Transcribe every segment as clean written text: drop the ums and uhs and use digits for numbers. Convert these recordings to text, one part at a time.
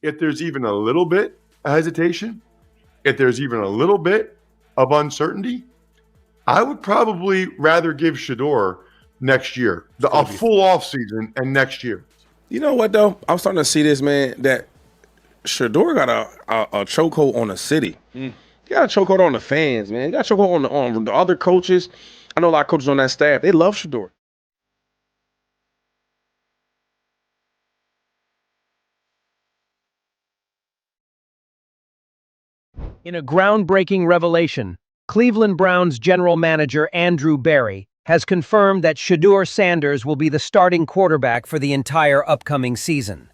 if there's even a little bit of hesitation, if there's even a little bit of uncertainty, I would probably rather give Shedeur next year, a full offseason and next year. You know what, though? I'm starting to see this, man, that Shedeur got a chokehold on the city. He got a chokehold on the fans, man. He got a chokehold on the other coaches. I know a lot of coaches on that staff. They love Shedeur. In a groundbreaking revelation, Cleveland Browns general manager Andrew Berry has confirmed that Shadur Sanders will be the starting quarterback for the entire upcoming season.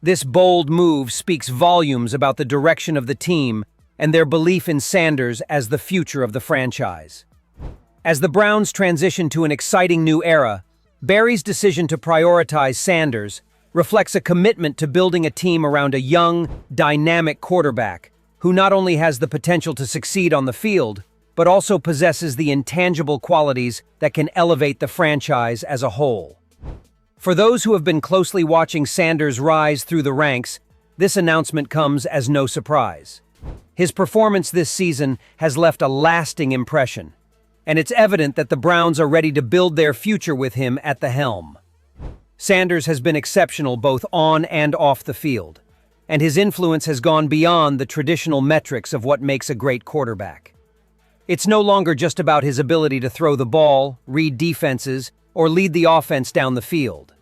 This bold move speaks volumes about the direction of the team and their belief in Sanders as the future of the franchise. As the Browns transition to an exciting new era, Berry's decision to prioritize Sanders reflects a commitment to building a team around a young, dynamic quarterback who not only has the potential to succeed on the field, but also possesses the intangible qualities that can elevate the franchise as a whole. For those who have been closely watching Sanders rise through the ranks, this announcement comes as no surprise. His performance this season has left a lasting impression, and it's evident that the Browns are ready to build their future with him at the helm. Sanders has been exceptional both on and off the field, and his influence has gone beyond the traditional metrics of what makes a great quarterback. It's no longer just about his ability to throw the ball, read defenses, or lead the offense down the field.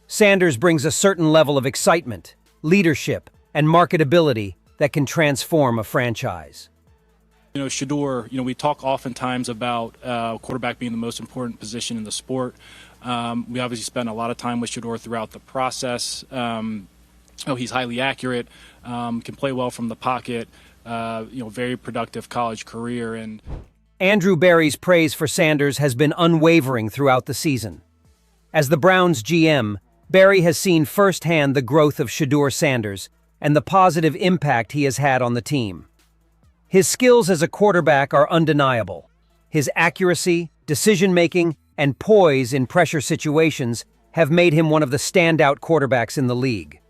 Sanders brings a certain level of excitement, leadership, and marketability that can transform a franchise. Shedeur, we talk oftentimes about quarterback being the most important position in the sport. We obviously spent a lot of time with Shedeur throughout the process. He's highly accurate, can play well from the pocket, very productive college career. And Andrew Berry's praise for Sanders has been unwavering throughout the season. As the Browns GM, Berry has seen firsthand the growth of Shadur Sanders and the positive impact he has had on the team. His skills as a quarterback are undeniable. His accuracy, decision-making, and poise in pressure situations have made him one of the standout quarterbacks in the league.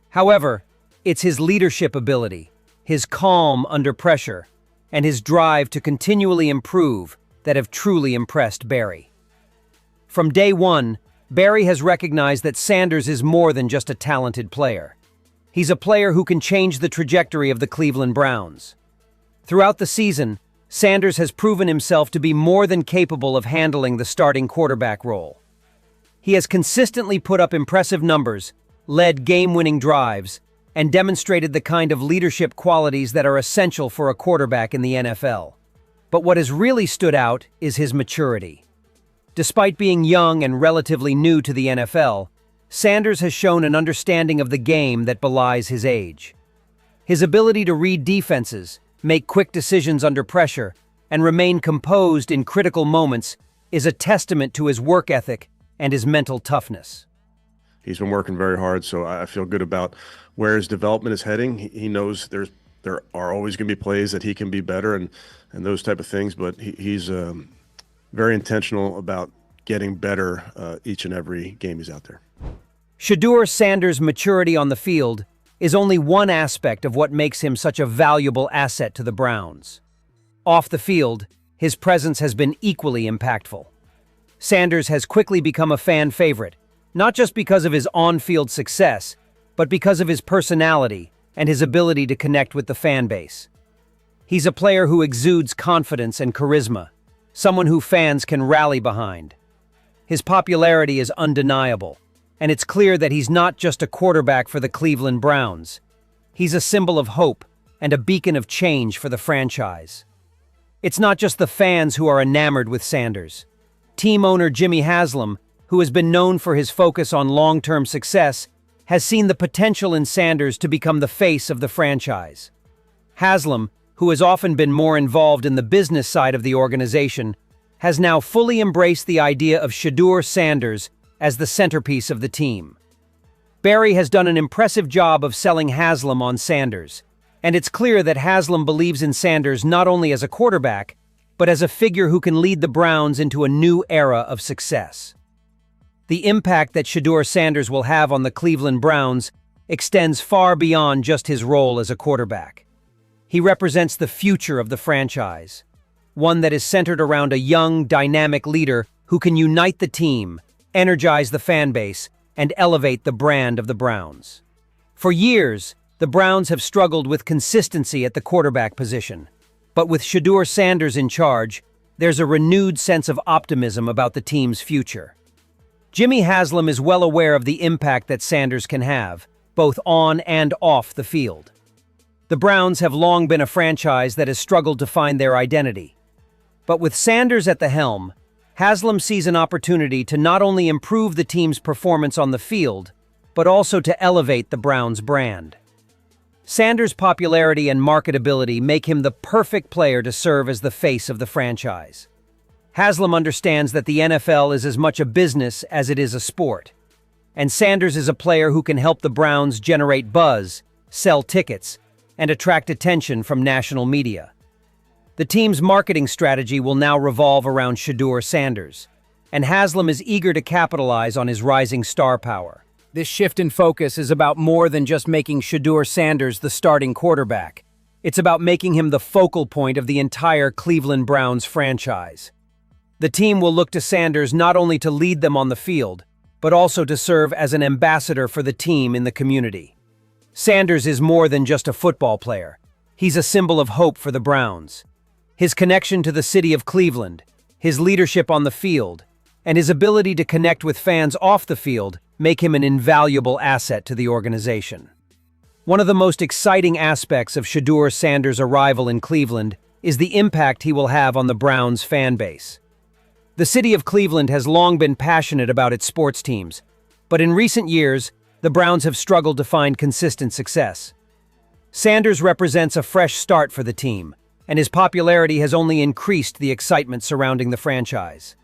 However, it's his leadership ability, his calm under pressure, and his drive to continually improve that have truly impressed Berry. From day one, Berry has recognized that Sanders is more than just a talented player. He's a player who can change the trajectory of the Cleveland Browns. Throughout the season, Sanders has proven himself to be more than capable of handling the starting quarterback role. He has consistently put up impressive numbers, led game-winning drives, and demonstrated the kind of leadership qualities that are essential for a quarterback in the NFL. But what has really stood out is his maturity. Despite being young and relatively new to the NFL, Sanders has shown an understanding of the game that belies his age. His ability to read defenses, make quick decisions under pressure, and remain composed in critical moments is a testament to his work ethic and his mental toughness. He's been working very hard, so I feel good about where his development is heading. He knows there are always going to be plays that he can be better and those type of things, but he's very intentional about getting better each and every game he's out there. Shadur Sanders' maturity on the field is only one aspect of what makes him such a valuable asset to the Browns. Off the field, his presence has been equally impactful. Sanders has quickly become a fan favorite, not just because of his on-field success, but because of his personality and his ability to connect with the fan base. He's a player who exudes confidence and charisma, someone who fans can rally behind. His popularity is undeniable, and it's clear that he's not just a quarterback for the Cleveland Browns. He's a symbol of hope and a beacon of change for the franchise. It's not just the fans who are enamored with Sanders. Team owner Jimmy Haslam, who has been known for his focus on long-term success, has seen the potential in Sanders to become the face of the franchise. Haslam, who has often been more involved in the business side of the organization, has now fully embraced the idea of Shadur Sanders as the centerpiece of the team. Berry has done an impressive job of selling Haslam on Sanders, and it's clear that Haslam believes in Sanders not only as a quarterback, but as a figure who can lead the Browns into a new era of success. The impact that Shadur Sanders will have on the Cleveland Browns extends far beyond just his role as a quarterback. He represents the future of the franchise, one that is centered around a young, dynamic leader who can unite the team, energize the fan base, and elevate the brand of the Browns. For years, the Browns have struggled with consistency at the quarterback position. But with Shadur Sanders in charge, there's a renewed sense of optimism about the team's future. Jimmy Haslam is well aware of the impact that Sanders can have, both on and off the field. The Browns have long been a franchise that has struggled to find their identity. But with Sanders at the helm, Haslam sees an opportunity to not only improve the team's performance on the field, but also to elevate the Browns' brand. Sanders' popularity and marketability make him the perfect player to serve as the face of the franchise. Haslam understands that the NFL is as much a business as it is a sport, and Sanders is a player who can help the Browns generate buzz, sell tickets, and attract attention from national media. The team's marketing strategy will now revolve around Shadur Sanders, and Haslam is eager to capitalize on his rising star power. This shift in focus is about more than just making Shadur Sanders the starting quarterback. It's about making him the focal point of the entire Cleveland Browns franchise. The team will look to Sanders not only to lead them on the field, but also to serve as an ambassador for the team in the community. Sanders is more than just a football player. He's a symbol of hope for the Browns. His connection to the city of Cleveland, his leadership on the field, and his ability to connect with fans off the field make him an invaluable asset to the organization. One of the most exciting aspects of Shadur Sanders' arrival in Cleveland is the impact he will have on the Browns' fan base. The city of Cleveland has long been passionate about its sports teams, but in recent years, the Browns have struggled to find consistent success. Sanders represents a fresh start for the team, and his popularity has only increased the excitement surrounding the franchise.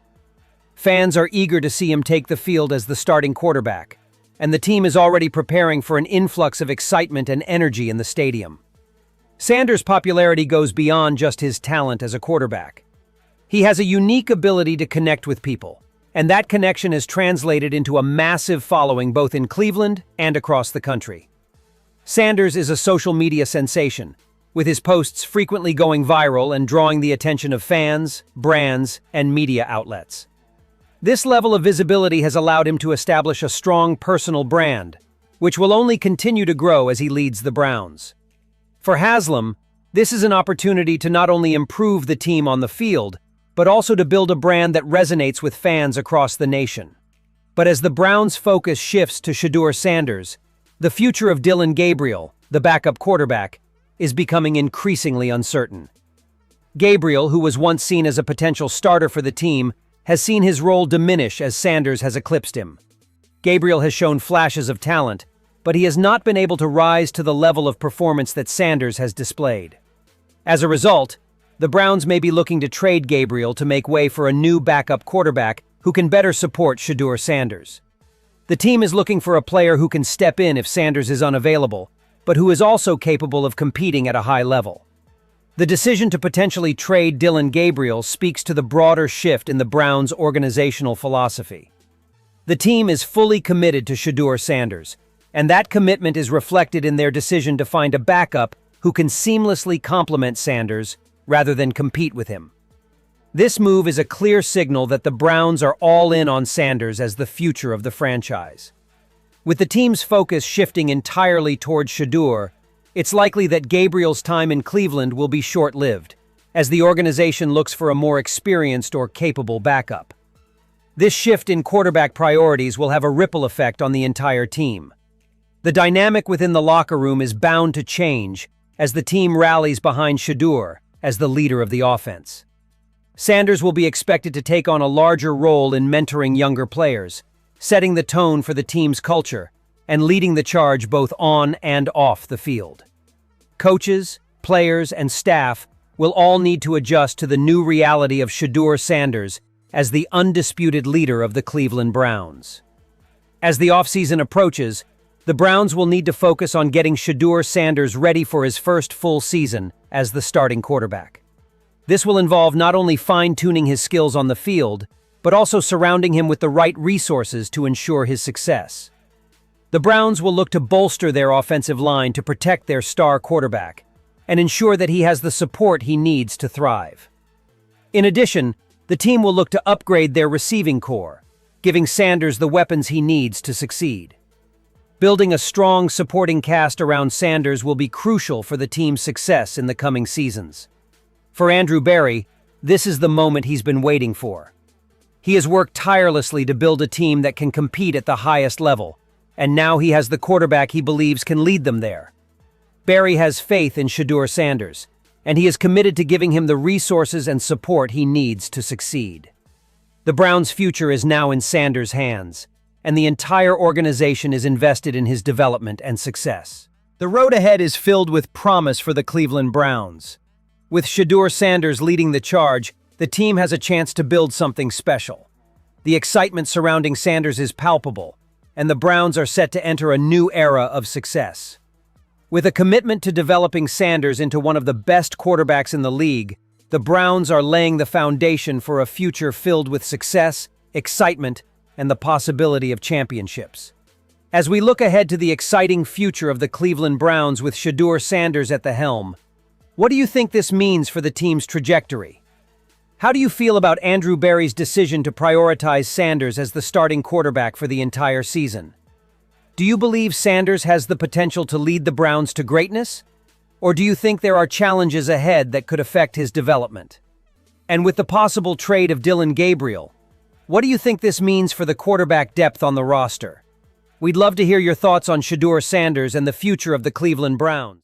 Fans are eager to see him take the field as the starting quarterback, and the team is already preparing for an influx of excitement and energy in the stadium. Sanders' popularity goes beyond just his talent as a quarterback. He has a unique ability to connect with people, and that connection has translated into a massive following both in Cleveland and across the country. Sanders is a social media sensation, with his posts frequently going viral and drawing the attention of fans, brands, and media outlets. This level of visibility has allowed him to establish a strong personal brand, which will only continue to grow as he leads the Browns. For Haslam, this is an opportunity to not only improve the team on the field, but also to build a brand that resonates with fans across the nation. But as the Browns' focus shifts to Shadur Sanders, the future of Gabriel, the backup quarterback, is becoming increasingly uncertain. Gabriel, who was once seen as a potential starter for the team, has seen his role diminish as Sanders has eclipsed him. Gabriel has shown flashes of talent, but he has not been able to rise to the level of performance that Sanders has displayed. As a result, the Browns may be looking to trade Gabriel to make way for a new backup quarterback who can better support Shadur Sanders. The team is looking for a player who can step in if Sanders is unavailable, but who is also capable of competing at a high level. The decision to potentially trade Gabriel speaks to the broader shift in the Browns' organizational philosophy. The team is fully committed to Shadur Sanders, and that commitment is reflected in their decision to find a backup who can seamlessly complement Sanders rather than compete with him. This move is a clear signal that the Browns are all in on Sanders as the future of the franchise. With the team's focus shifting entirely towards Shadur, it's likely that Gabriel's time in Cleveland will be short-lived, as the organization looks for a more experienced or capable backup. This shift in quarterback priorities will have a ripple effect on the entire team. The dynamic within the locker room is bound to change as the team rallies behind Shedeur as the leader of the offense. Sanders will be expected to take on a larger role in mentoring younger players, setting the tone for the team's culture, and leading the charge both on and off the field. Coaches, players, and staff will all need to adjust to the new reality of Shadur Sanders as the undisputed leader of the Cleveland Browns. As the offseason approaches, the Browns will need to focus on getting Shadur Sanders ready for his first full season as the starting quarterback. This will involve not only fine-tuning his skills on the field, but also surrounding him with the right resources to ensure his success. The Browns will look to bolster their offensive line to protect their star quarterback and ensure that he has the support he needs to thrive. In addition, the team will look to upgrade their receiving core, giving Sanders the weapons he needs to succeed. Building a strong supporting cast around Sanders will be crucial for the team's success in the coming seasons. For Andrew Berry, this is the moment he's been waiting for. He has worked tirelessly to build a team that can compete at the highest level, and now he has the quarterback he believes can lead them there. Berry has faith in Shadur Sanders, and he is committed to giving him the resources and support he needs to succeed. The Browns' future is now in Sanders' hands, and the entire organization is invested in his development and success. The road ahead is filled with promise for the Cleveland Browns. With Shadur Sanders leading the charge, the team has a chance to build something special. The excitement surrounding Sanders is palpable, and the Browns are set to enter a new era of success. With a commitment to developing Sanders into one of the best quarterbacks in the league, the Browns are laying the foundation for a future filled with success, excitement, and the possibility of championships. As we look ahead to the exciting future of the Cleveland Browns with Shadur Sanders at the helm, what do you think this means for the team's trajectory? How do you feel about Andrew Berry's decision to prioritize Sanders as the starting quarterback for the entire season? Do you believe Sanders has the potential to lead the Browns to greatness? Or do you think there are challenges ahead that could affect his development? And with the possible trade of Gabriel, what do you think this means for the quarterback depth on the roster? We'd love to hear your thoughts on Shadur Sanders and the future of the Cleveland Browns.